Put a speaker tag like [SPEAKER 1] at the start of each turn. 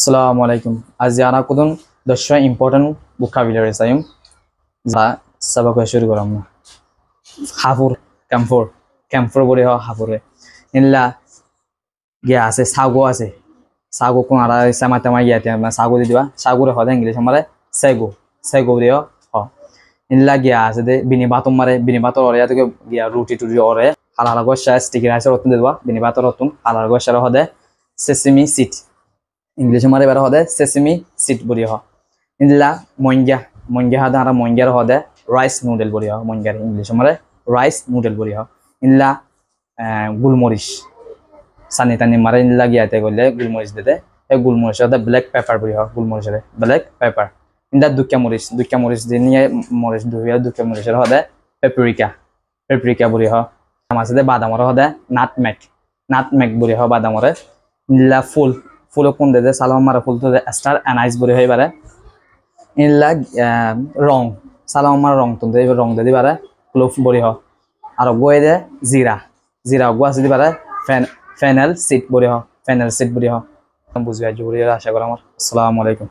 [SPEAKER 1] Assalamu alaikum. Aziana kudun dosha important vocabulary sayum. Za sabak shuru karam na. Hafur, camphor bori ha hafure. Inla gya ase sago ase. Sago ko ara sama tama yate na sago di diba. Sago re hoda English amare sego bori ha. Inla gya ase de binibatum mare binibator ore yate gya ruti turi ore. Halala go sha sticky rice rotun de diba. Binibator rotun halala go sha hoda sesame seed. English हमारे बारे होते sesame seed बोली हो इनला मोंग्या हादा हमारा मोंग्या होते rice noodle बोली हो मोंग्या English हमारे rice noodle बोली हो इनला गुलमोरिश सानिता ने मारे इनला गया थे बोले गुलमोरिश देते ये गुलमोरिश होता black pepper बोली हो गुलमोरिश है black pepper इनला दुक्या मोरिश देनी मोरिश दुक्या मोरिश होता paprika बोली हो हमारे से बादाम होता nutmeg बोली हो बादाम इनला ফুল কোন দে সালাম মারা ফুল তো স্টার অ্যানাইজ বরে হই পারে ইনলা রং সালাম মারা রং তো দে রং দে পারে ক্লোভ বরি হ আর গয় দে জিরা গো আছে দি পারে ফেনেল সিড বরি হ বুঝিয়া জুরি আশা করি আমার আসসালামু আলাইকুম